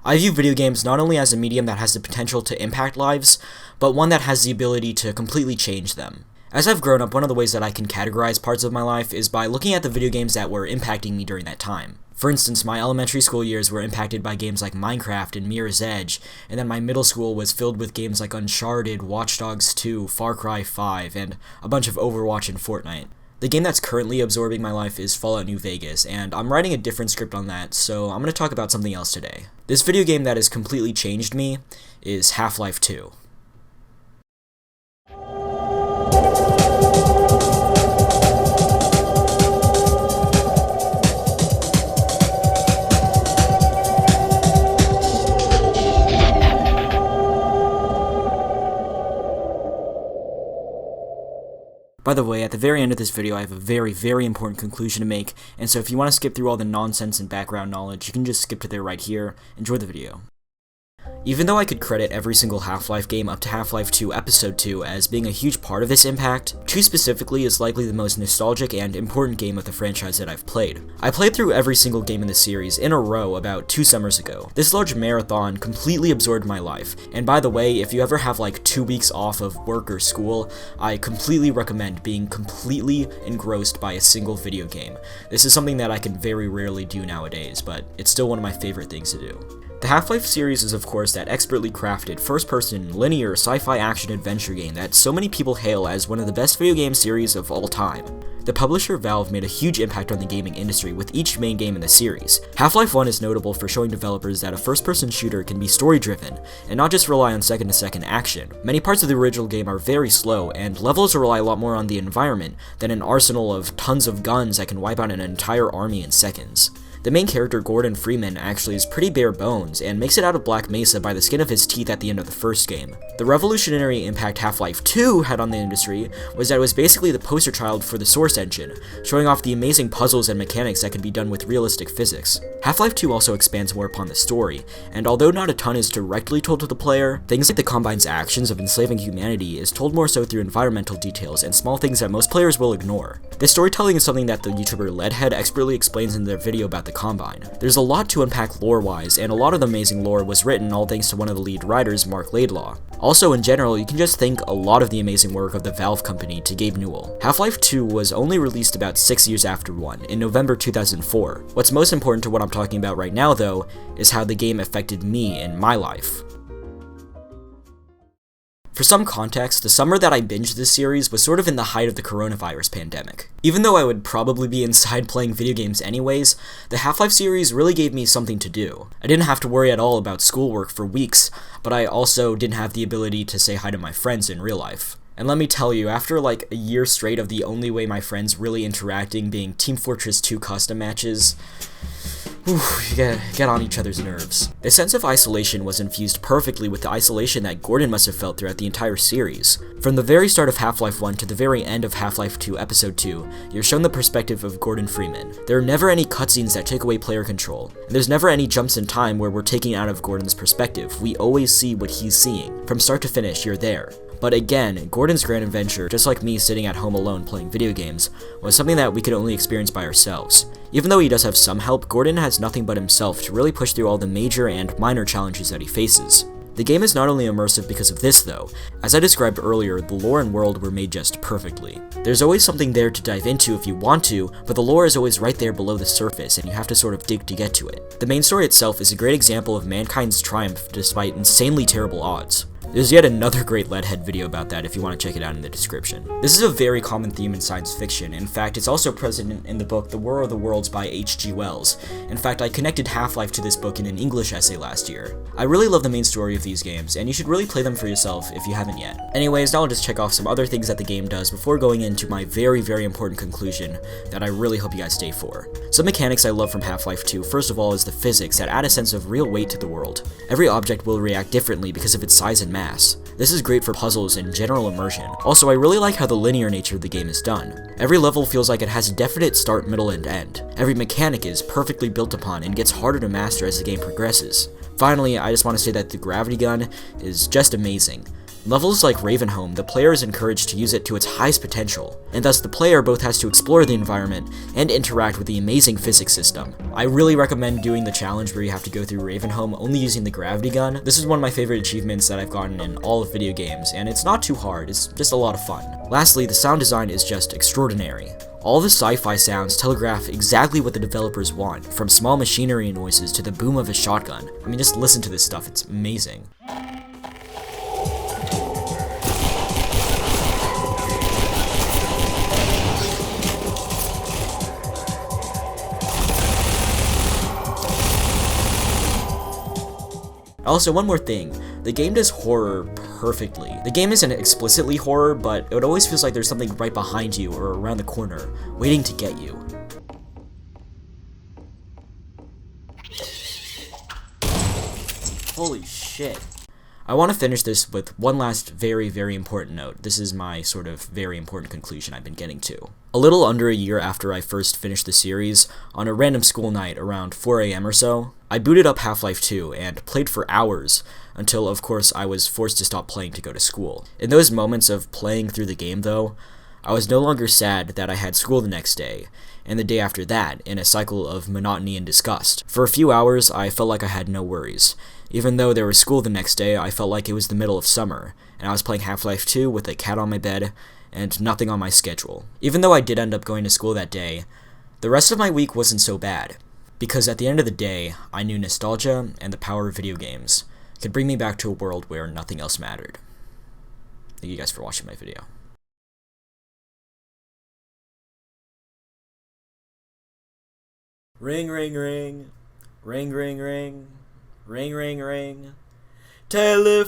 I view video games not only as a medium that has the potential to impact lives, but one that has the ability to completely change them. As I've grown up, one of the ways that I can categorize parts of my life is by looking at the video games that were impacting me during that time. For instance, my elementary school years were impacted by games like Minecraft and Mirror's Edge, and then my middle school was filled with games like Uncharted, Watch Dogs 2, Far Cry 5, and a bunch of Overwatch and Fortnite. The game that's currently absorbing my life is Fallout New Vegas, and I'm writing a different script on that, so I'm going to talk about something else today. This video game that has completely changed me is Half-Life 2. By the way, at the very end of this video, I have a very important conclusion to make, and so if you want to skip through all the nonsense and background knowledge, you can just skip to there right here. Enjoy the video. Even though I could credit every single Half-Life game up to Half-Life 2 Episode 2 as being a huge part of this impact, 2 specifically is likely the most nostalgic and important game of the franchise that I've played. I played through every single game in the series in a row about 2 summers ago. This large marathon completely absorbed my life, and by the way, if you ever have like 2 weeks off of work or school, I completely recommend being completely engrossed by a single video game. This is something that I can very rarely do nowadays, but it's still one of my favorite things to do. The Half-Life series is of course that expertly crafted, first-person, linear, sci-fi action-adventure game that so many people hail as one of the best video game series of all time. The publisher Valve made a huge impact on the gaming industry with each main game in the series. Half-Life 1 is notable for showing developers that a first-person shooter can be story-driven, and not just rely on second-to-second action. Many parts of the original game are very slow, and levels rely a lot more on the environment than an arsenal of tons of guns that can wipe out an entire army in seconds. The main character, Gordon Freeman, actually is pretty bare bones, and makes it out of Black Mesa by the skin of his teeth at the end of the first game. The revolutionary impact Half-Life 2 had on the industry was that it was basically the poster child for the Source engine, showing off the amazing puzzles and mechanics that could be done with realistic physics. Half-Life 2 also expands more upon the story, and although not a ton is directly told to the player, things like the Combine's actions of enslaving humanity is told more so through environmental details and small things that most players will ignore. This storytelling is something that the YouTuber Leadhead expertly explains in their video about the Combine. There's a lot to unpack lore-wise, and a lot of the amazing lore was written all thanks to one of the lead writers, Mark Laidlaw. Also, in general, you can just thank a lot of the amazing work of the Valve company to Gabe Newell. Half-Life 2 was only released about 6 years after 1, in November 2004. What's most important to what I'm talking about right now, though, is how the game affected me in my life. For some context, the summer that I binged this series was sort of in the height of the coronavirus pandemic. Even though I would probably be inside playing video games anyways, the Half-Life series really gave me something to do. I didn't have to worry at all about schoolwork for weeks, but I also didn't have the ability to say hi to my friends in real life. And let me tell you, after like a year straight of the only way my friends really interacting being Team Fortress 2 custom matches, you get on each other's nerves. This sense of isolation was infused perfectly with the isolation that Gordon must have felt throughout the entire series. From the very start of Half-Life 1 to the very end of Half-Life 2 Episode 2, you're shown the perspective of Gordon Freeman. There are never any cutscenes that take away player control, and there's never any jumps in time where we're taking out of Gordon's perspective. We always see what he's seeing. From start to finish, you're there. But again, Gordon's grand adventure, just like me sitting at home alone playing video games, was something that we could only experience by ourselves. Even though he does have some help, Gordon has nothing but himself to really push through all the major and minor challenges that he faces. The game is not only immersive because of this though. As I described earlier, the lore and world were made just perfectly. There's always something there to dive into if you want to, but the lore is always right there below the surface and you have to sort of dig to get to it. The main story itself is a great example of mankind's triumph despite insanely terrible odds. There's yet another great Leadhead video about that if you want to check it out in the description. This is a very common theme in science fiction. In fact, it's also present in the book The War of the Worlds by H.G. Wells. In fact, I connected Half-Life to this book in an English essay last year. I really love the main story of these games, and you should really play them for yourself if you haven't yet. Anyways, now I'll just check off some other things that the game does before going into my very important conclusion that I really hope you guys stay for. Some mechanics I love from Half-Life 2, first of all, is the physics that add a sense of real weight to the world. Every object will react differently because of its size and mass. This is great for puzzles and general immersion. Also, I really like how the linear nature of the game is done. Every level feels like it has a definite start, middle, and end. Every mechanic is perfectly built upon and gets harder to master as the game progresses. Finally, I just want to say that the gravity gun is just amazing. In levels like Ravenholm, the player is encouraged to use it to its highest potential, and thus the player both has to explore the environment and interact with the amazing physics system. I really recommend doing the challenge where you have to go through Ravenholm only using the gravity gun. This is one of my favorite achievements that I've gotten in all of video games, and it's not too hard, it's just a lot of fun. Lastly, the sound design is just extraordinary. All the sci-fi sounds telegraph exactly what the developers want, from small machinery noises to the boom of a shotgun. I mean, just listen to this stuff, it's amazing. Also, one more thing, the game does horror perfectly. The game isn't explicitly horror, but it always feels like there's something right behind you or around the corner, waiting to get you. Holy shit. I want to finish this with one last very, very important note. This is my sort of very important conclusion I've been getting to. A little under a year after I first finished the series, on a random school night around 4 AM or so, I booted up Half-Life 2 and played for hours until, of course, I was forced to stop playing to go to school. In those moments of playing through the game, though, I was no longer sad that I had school the next day, and the day after that, in a cycle of monotony and disgust. For a few hours, I felt like I had no worries. Even though there was school the next day, I felt like it was the middle of summer, and I was playing Half-Life 2 with a cat on my bed, and nothing on my schedule. Even though I did end up going to school that day, the rest of my week wasn't so bad, because at the end of the day, I knew nostalgia and the power of video games could bring me back to a world where nothing else mattered. Thank you guys for watching my video. Ring, ring, ring. Ring, ring, ring. Ring, ring, ring. Telephone.